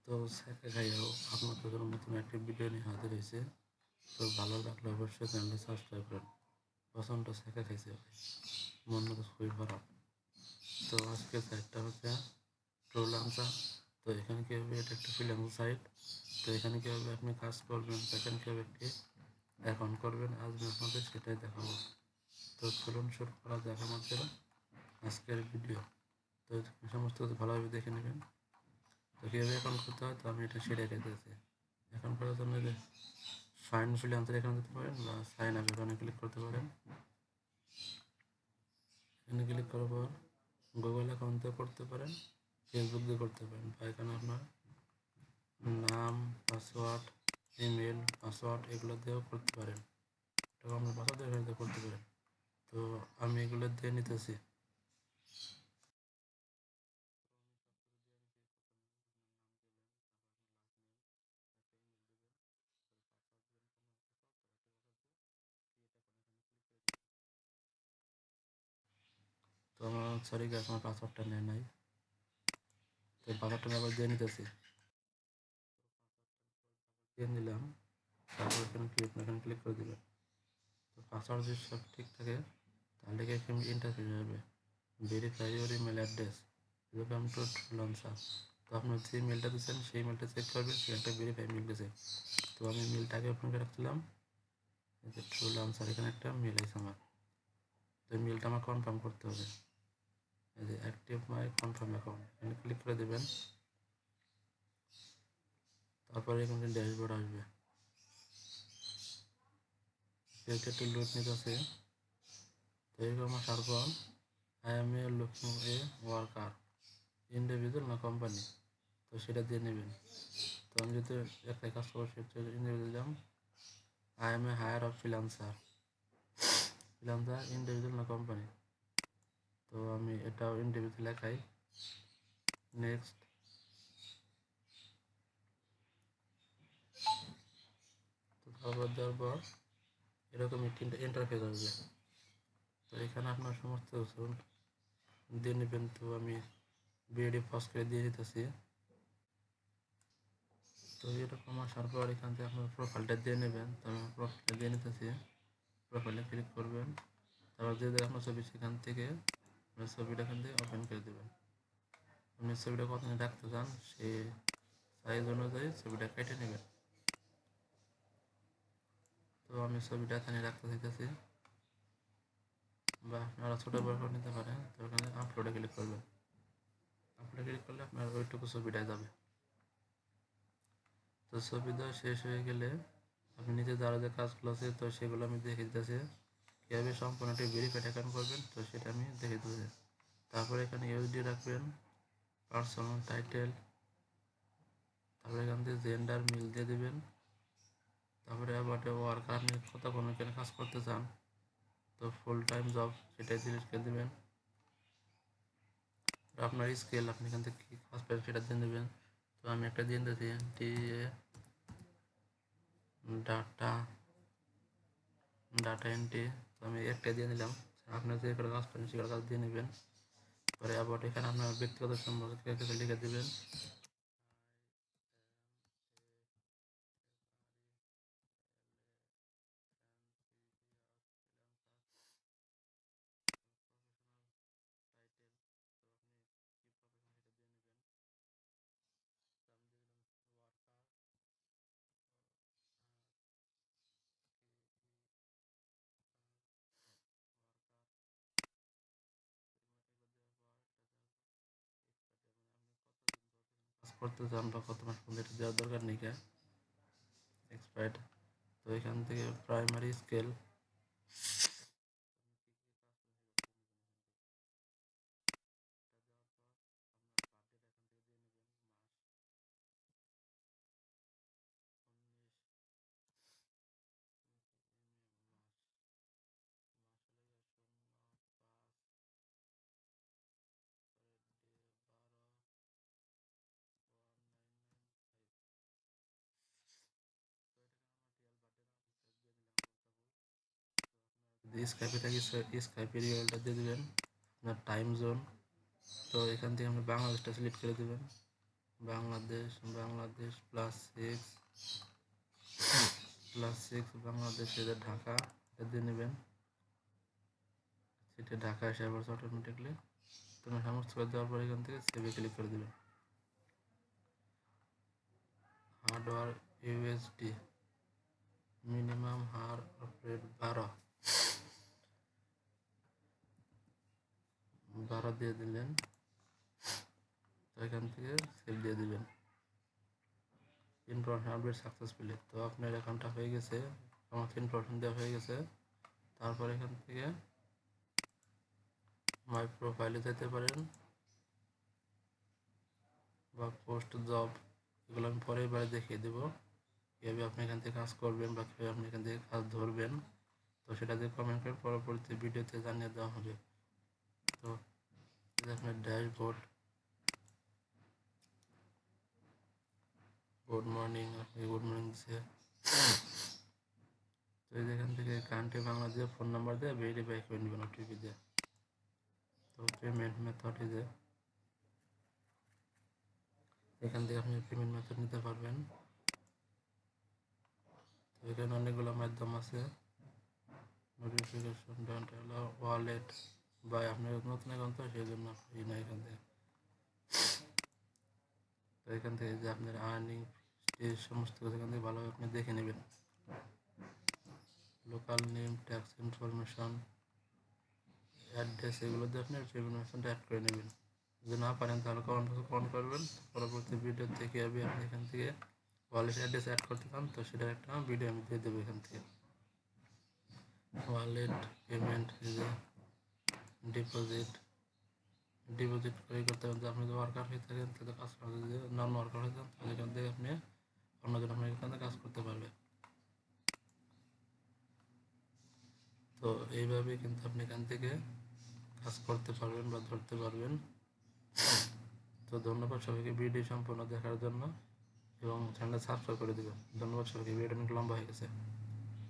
তো স্যাকে খাইয়াও আপনাদের জন্য নতুন একটি ভিডিও নিয়ে হাজির হয়েছে। তো ভালো লাগলে অবশ্যই চ্যানেলটি সাবস্ক্রাইব করেন। প্রচণ্ড স্যাকে খাইছে, মন মতো খুবই খারাপ। তো আজকে সাইটটা হচ্ছে ট্রুলান্সার। তো এখানে কীভাবে, এটা একটা ফ্রিল্যান্সার সাইট। তো এখানে কীভাবে আপনি কাজ করবেন, সেখানে কীভাবে একটি অ্যাকাউন্ট করবেন, আজ আমি আপনাদের সেটাই দেখাবো। তো চলুন শুরু করা যাক আমাদের আজকের ভিডিও। তো সমস্ত কিছু ভালোভাবে দেখে নেবেন। তো কীভাবে অ্যাকাউন্ট করতে হয়, তো আমি এটা সেটাই দিতেছি। অ্যাকাউন্ট করার জন্য যে ফাইন ফ্রিল্যান্সার এখানে দিতে পারেন বা সাইন আপ এখানে ক্লিক করতে পারেন। এখানে ক্লিক করার পর গুগল অ্যাকাউন্ট দিয়ে করতে পারেন, ফেসবুক দিয়ে করতে পারেন, বা এখানে আপনার নাম, পাসওয়ার্ড, ইমেল, পাসওয়ার্ড এগুলো দিয়েও করতে পারেন। এটা আপনার পাসওয়ার্ড দিয়ে এখানে করতে পারেন। তো আমি এগুলো দিয়ে নিতেছি। তো আমার সরি গাছ, আমার পাসওয়ার্ডটা নেয় নাই। তো পাসওয়ার্ডটা আবার দিয়ে নিতেছি, দিয়ে নিলাম। তারপর এখানে ক্লিক করে দেবেন। তো পাসওয়ার্ড যদি সব ঠিক থাকে তাহলে এখানে ইন্টারফেস আসবে, verify your email address, welcome to Truelancer. তো আপনার যে মেলটা দিচ্ছেন সেই মেলটা চেক করবেন, সে একটা ভেরিফাই মেল দিয়েছে। তো আমি মেলটাকে ওপেন করে রাখছিলাম, যে ট্রুলান্সার এখানে একটা মেল আছে আমার। তো মেলটা আমার কনফার্ম করতে হবে। এই যে অ্যাক্টিভ মাই কনফার্ম অ্যাকাউন্ট, এখানে ক্লিক করে দেবেন। তারপরে এখানে ড্যাশবোর্ড আসবে, পেজটা একটু লোড নিতে আছে। তো এরকম আসার পর I am A looking A worker, individual না কোম্পানি, তো সেটা দিয়ে নেবেন। তো আমি যদি একটাই কাজ করবো, সেটা ইন্ডিভিজুয়াল দিলাম। I am a hirer of freelancer, freelancer individual না কোম্পানি, তো আমি এটাও ইন্ডিভিজুয়াল লেখাই। নেক্সট। তো তারপর দেওয়ার পর এরকম একটি ইন্টারফেস আসবে। তো এখানে আপনার সমস্ত কিছু দিয়ে নেবেন। তো আমি বিএডি পাস করে দিয়ে দিতেছি। তো এরকম আসার পর এখান থেকে আপনার প্রোফাইলটা দিয়ে নেবেন। তো আমি প্রোফাইলটা দিয়ে নিতেছি, প্রোফাইলে ক্লিক করবেন। তারপর যে আপনার ছবি, সেখান থেকে ছবিটা এখান থেকে ওপেন করে দেবেন। আপনি ছবিটা কতখানি রাখতে চান সেই সাইজ অনুযায়ী ছবিটা কেটে নেবেন। তো আমি ছবিটা এখানে রাখতে চাইতেছি, বা আপনারা ছোটো বড় করে নিতে পারেন। তো ওখানে আপলোডে ক্লিক করবেন। আপলোডে ক্লিক করলে আপনার ওইটুকু ছবিটা যাবে। তো ছবি দেওয়া শেষ হয়ে গেলে আপনি নিচে যারা যে কাজগুলো আছে, তো সেগুলো আমি দেখে দিতেছি। কীভাবে সম্পূর্ণটি ভেরিফাইড অ্যাকাউন্ট করবেন, তো সেটা আমি দেখে দিতেছি। তারপরে এখানে ইউএসডি রাখবেন, পার্সোনাল টাইটেল, তারপরে এখান থেকে জেন্ডার মিল দিয়ে দেবেন। তারপরে আবার ওয়ার্কার, আপনি কতক্ষণ এখানে কাজ করতে চান, তো ফুল টাইম জব সেটাই সিলেক্ট করে দেবেন। আপনার স্কেল, আপনি এখান থেকে কী কাজ পাবেন সেটা দিয়ে দেবেন। তো আমি একটা দিয়ে দিয়েছি, ডাটা ডাটা এন্ট্রি, তো আমি একটা দিয়ে নিলাম। আপনার যে করে কাজ পাবেন সেগুলো কাজ দিয়ে নেবেন। পরে আবার এখানে আপনার ব্যক্তিগত সম্পর্কে কিছু লিখে দেবেন। কাজ করতে চান বা কত মাস পর্যন্ত এটা দেওয়ার দরকার নেই, এক্সপায়ার্ড। তো এখান থেকে প্রাইমারি স্কেল, স্কাইপে থাকি স্কাইপের ইউআরএলটা দিয়ে দেবেন। আপনার টাইম জোন, তো এখান থেকে আপনি বাংলাদেশটা সিলেক্ট করে দেবেন। বাংলাদেশ +6 বাংলাদেশ এটা ঢাকা, এটা দিয়ে নেবেন। সেটা ঢাকা এসে আবার অটোমেটিকলি তুমি সমস্ত করে দেওয়ার পর এখান থেকে সেভে ক্লিক করে দেবেন। হার্ডওয়ার ইউএসডি মিনিমাম হার রেট 12 দিয়ে দিলেন। তো এখান থেকে সেভ দিয়ে দিবেন। Information update successfully. তো আপনার অ্যাকাউন্টটা হয়ে গেছে, সমস্ত ইনফরমেশন দেওয়া হয়ে গেছে। তারপর এখান থেকে মাই প্রোফাইলে যেতে পারেন বা পোস্ট জব, এগুলো আমি পরের বারে দেখিয়ে দেবো কীভাবে আপনি এখান থেকে কাজ করবেন বা কীভাবে আপনি এখান থেকে কাজ ধরবেন। তো সেটা দিয়ে কমেন্ট করে পরবর্তী ভিডিওতে জানিয়ে দেওয়া হবে। তো আপনার ড্যাশবোর্ড, গুড মর্নিং, আপনি গুড মর্নিং দিচ্ছে। তো এখান থেকে কান্ট্রি বাংলা দিয়ে ফোন নাম্বার দিয়ে ভেরিফাই করে নেবেন ওটিপি দিয়ে। তো পেমেন্ট মেথড যে এখান থেকে আপনি পেমেন্ট মেথড নিতে পারবেন। তো এখানে অনেকগুলো মাধ্যম আছে, নোটিফিকেশন, ওয়ালেট বা আপনার নতুন অ্যাকাউন্ট তো সেই জন্য না এখান থেকে। তো এখান থেকে যে আপনার আর্নিং সমস্ত কিছু এখান থেকে ভালোভাবে আপনি দেখে নেবেন। Local name, tax information, address, এগুলো দিয়ে আপনি ইনফরমেশনটা অ্যাড করে নেবেন। যদি না পারেন তাহলে কমেন্ট করবেন। পরবর্তী ভিডিও থেকে আপনি এখান থেকে ওয়ালেট অ্যাড্রেস অ্যাড করতে চান তো সেটার একটা ভিডিও আমি দিয়ে দেবো। এখান থেকে ওয়ালেট পেমেন্ট, ডিপোজিট করে করতে পারেন। আপনি যদি ওয়ার্কার হয়ে থাকেন তাহলে কাজ করতে, যদি নন ওয়ার্কার হয়ে থাকেন তাহলে এখান থেকে আপনি অন্যজন আপনার এখান থেকে কাজ করতে পারবে। তো এইভাবে কিন্তু আপনি এখান থেকে কাজ করতে পারবেন বা ধরতে পারবেন। তো ধন্যবাদ সবাইকে ভিডিও সম্পূর্ণ দেখার জন্য এবং চ্যানেলটা সাবস্ক্রাইব করে দেবেন। ধন্যবাদ সবাইকে, ভিডিওটা অনেক লম্বা হয়ে গেছে।